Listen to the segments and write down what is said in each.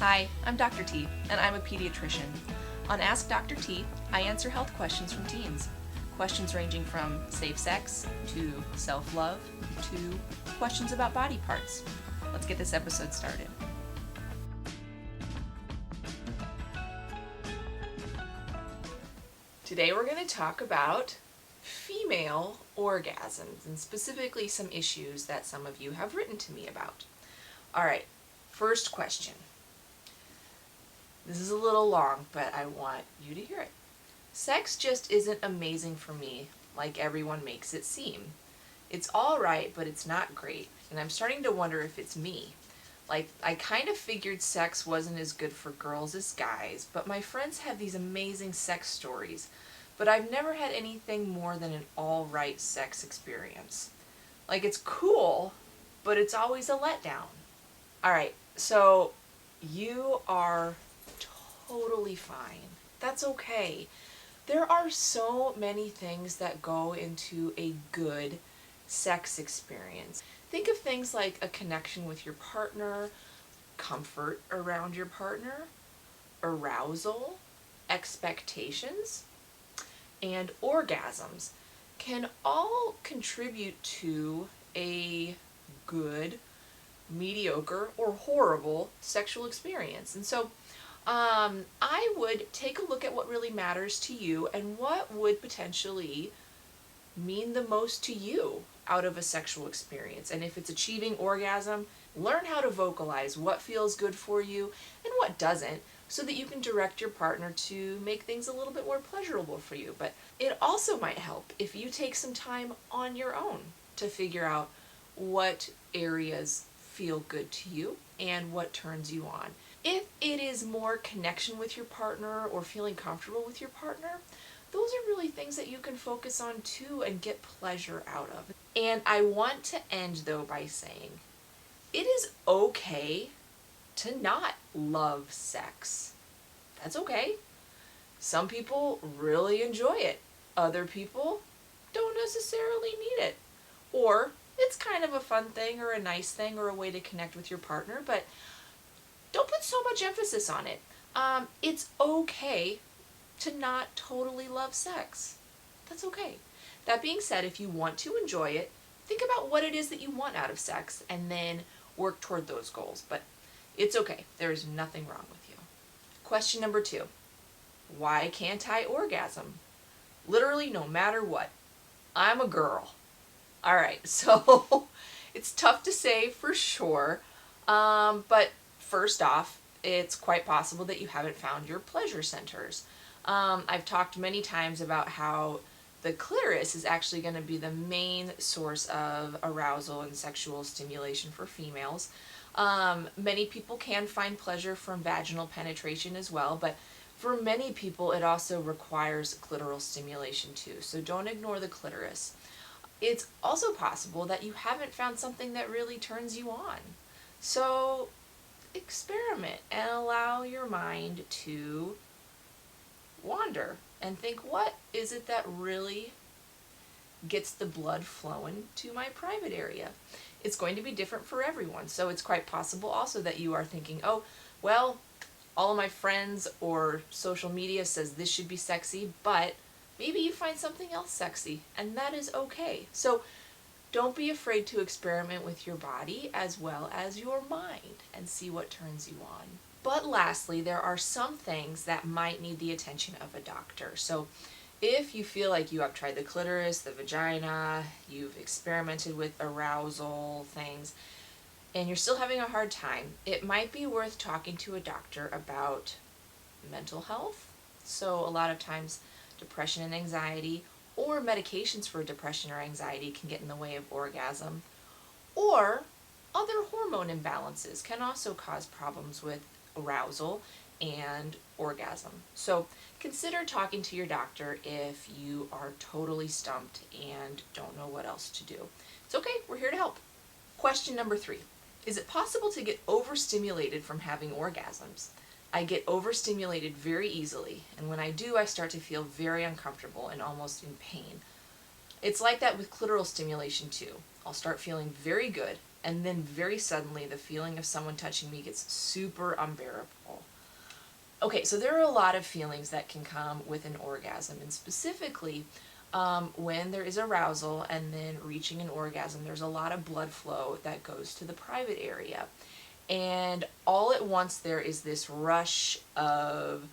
Hi, I'm Dr. T, and I'm a pediatrician. On Ask Dr. T, I answer health questions from teens. Questions ranging from safe sex to self-love to questions about body parts. Let's get this episode started. Today we're going to talk about female orgasms and specifically some issues that some of you have written to me about. All right, first question. This is a little long, but I want you to hear it. Sex just isn't amazing for me like everyone makes it seem. It's all right, but it's not great, and I'm starting to wonder if it's me. Like, I kind of figured sex wasn't as good for girls as guys, but my friends have these amazing sex stories, but I've never had anything more than an all right sex experience. Like, it's cool, but it's always a letdown. All right, so you are totally fine. That's okay. There are so many things that go into a good sex experience. Think of things like a connection with your partner, comfort around your partner, arousal, expectations, and orgasms can all contribute to a good, mediocre, or horrible sexual experience. And so I would take a look at what really matters to you and what would potentially mean the most to you out of a sexual experience. And if it's achieving orgasm, learn how to vocalize what feels good for you and what doesn't, so that you can direct your partner to make things a little bit more pleasurable for you. But it also might help if you take some time on your own to figure out what areas feel good to you and what turns you on. If it is more connection with your partner or feeling comfortable with your partner, those are really things that you can focus on too and get pleasure out of. And I want to end though by saying, it is okay to not love sex. That's okay. Some people really enjoy it. Other people don't necessarily need it. Or it's kind of a fun thing or a nice thing or a way to connect with your partner, but don't put so much emphasis on it. It's okay to not totally love sex. That's okay. That being said, if you want to enjoy it, think about what it is that you want out of sex and then work toward those goals. But it's okay. There is nothing wrong with you. Question number 2. Why can't I orgasm? Literally, no matter what. I'm a girl. All right, so it's tough to say for sure, but first off, it's quite possible that you haven't found your pleasure centers. I've talked many times about how the clitoris is actually going to be the main source of arousal and sexual stimulation for females. Many people can find pleasure from vaginal penetration as well, but for many people it also requires clitoral stimulation too, so don't ignore the clitoris. It's also possible that you haven't found something that really turns you on. So experiment and allow your mind to wander and think, what is it that really gets the blood flowing to my private area? It's going to be different for everyone. So it's quite possible also that you are thinking, oh, well, all of my friends or social media says this should be sexy, but maybe you find something else sexy, and that is okay. So don't be afraid to experiment with your body as well as your mind and see what turns you on. But lastly, there are some things that might need the attention of a doctor. So if you feel like you have tried the clitoris, the vagina, you've experimented with arousal things, and you're still having a hard time, it might be worth talking to a doctor about mental health. So a lot of times depression and anxiety or medications for depression or anxiety can get in the way of orgasm, or other hormone imbalances can also cause problems with arousal and orgasm. So consider talking to your doctor if you are totally stumped and don't know what else to do. It's okay, we're here to help. Question number 3. Is it possible to get overstimulated from having orgasms? I get overstimulated very easily, and when I do, I start to feel very uncomfortable and almost in pain. It's like that with clitoral stimulation too. I'll start feeling very good, and then very suddenly the feeling of someone touching me gets super unbearable. Okay, so there are a lot of feelings that can come with an orgasm, and specifically when there is arousal and then reaching an orgasm, there's a lot of blood flow that goes to the private area. And all at once there is this rush of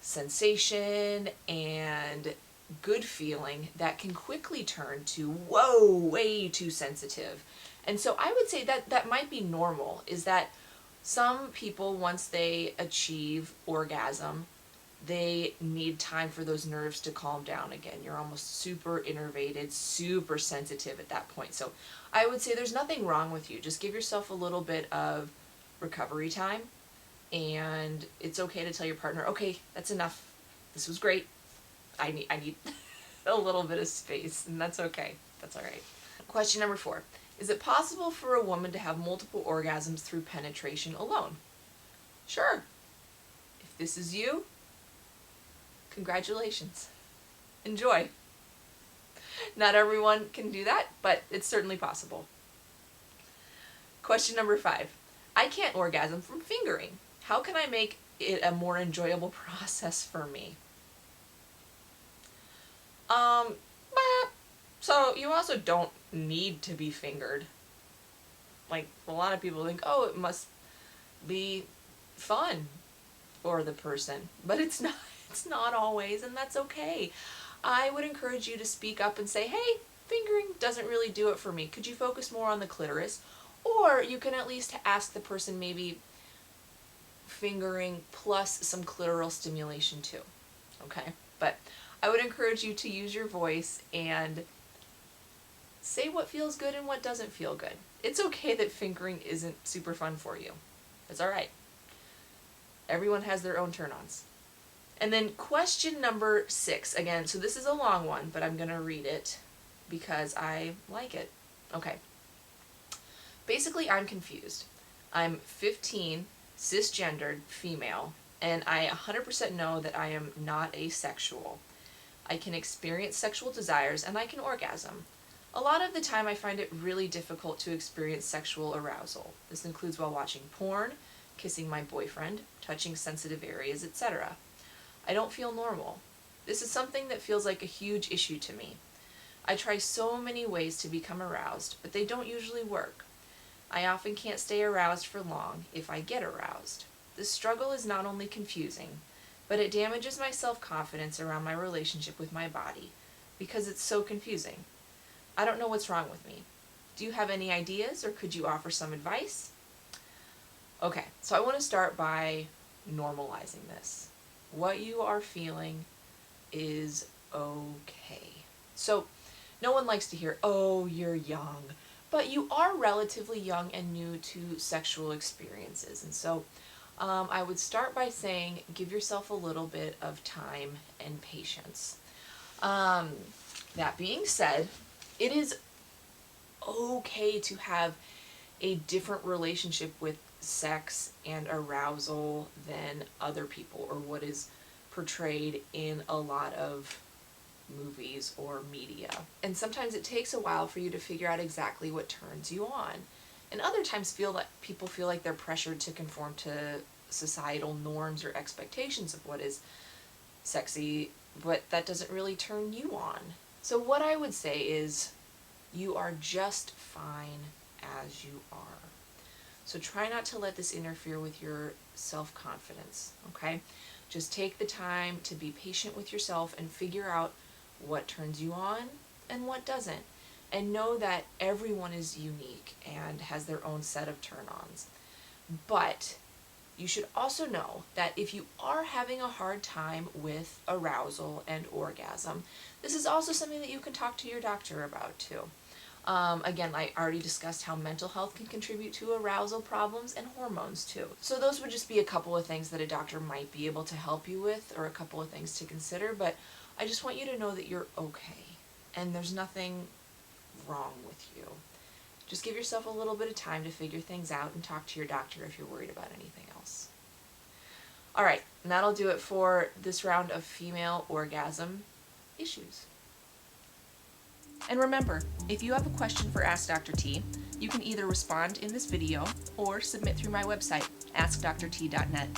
sensation and good feeling that can quickly turn to, whoa, way too sensitive. And so I would say that that might be normal, is that some people, once they achieve orgasm, they need time for those nerves to calm down again. You're almost super innervated, super sensitive at that point. So I would say there's nothing wrong with you. Just give yourself a little bit of recovery time, and it's okay to tell your partner, okay, that's enough. This was great. I need a little bit of space, and that's okay. That's all right. Question number 4. Is it possible for a woman to have multiple orgasms through penetration alone? Sure. If this is you, congratulations. Enjoy. Not everyone can do that, but it's certainly possible. Question number 5. I can't orgasm from fingering. How can I make it a more enjoyable process for me? So you also don't need to be fingered. Like, a lot of people think, oh, it must be fun for the person, but it's not. It's not always, and that's okay. I would encourage you to speak up and say, hey, fingering doesn't really do it for me. Could you focus more on the clitoris? Or you can at least ask the person, maybe fingering plus some clitoral stimulation too. Okay? But I would encourage you to use your voice and say what feels good and what doesn't feel good. It's okay that fingering isn't super fun for you. It's all right. Everyone has their own turn-ons. And then question number 6. Again, so this is a long one, but I'm going to read it because I like it. Okay. Basically, I'm confused. I'm 15, cisgendered, female, and I 100% know that I am not asexual. I can experience sexual desires and I can orgasm. A lot of the time I find it really difficult to experience sexual arousal. This includes while watching porn, kissing my boyfriend, touching sensitive areas, etc. I don't feel normal. This is something that feels like a huge issue to me. I try so many ways to become aroused, but they don't usually work. I often can't stay aroused for long if I get aroused. This struggle is not only confusing, but it damages my self-confidence around my relationship with my body because it's so confusing. I don't know what's wrong with me. Do you have any ideas, or could you offer some advice? Okay, so I want to start by normalizing this. What you are feeling is okay. So no one likes to hear, oh, you're young, but you are relatively young and new to sexual experiences. And so I would start by saying, give yourself a little bit of time and patience. That being said, it is okay to have a different relationship with sex and arousal than other people, or what is portrayed in a lot of movies or media. And sometimes it takes a while for you to figure out exactly what turns you on. And other times people feel like they're pressured to conform to societal norms or expectations of what is sexy, but that doesn't really turn you on. So what I would say is, you are just fine as you are. So try not to let this interfere with your self-confidence, okay? Just take the time to be patient with yourself and figure out what turns you on and what doesn't. And know that everyone is unique and has their own set of turn-ons. But you should also know that if you are having a hard time with arousal and orgasm, this is also something that you can talk to your doctor about too. Again, I already discussed how mental health can contribute to arousal problems, and hormones too. So those would just be a couple of things that a doctor might be able to help you with, or a couple of things to consider, but I just want you to know that you're okay, and there's nothing wrong with you. Just give yourself a little bit of time to figure things out and talk to your doctor if you're worried about anything else. Alright, and that'll do it for this round of female orgasm issues. And remember, if you have a question for Ask Dr. T, You can either respond in this video or submit through my website, askdrt.net.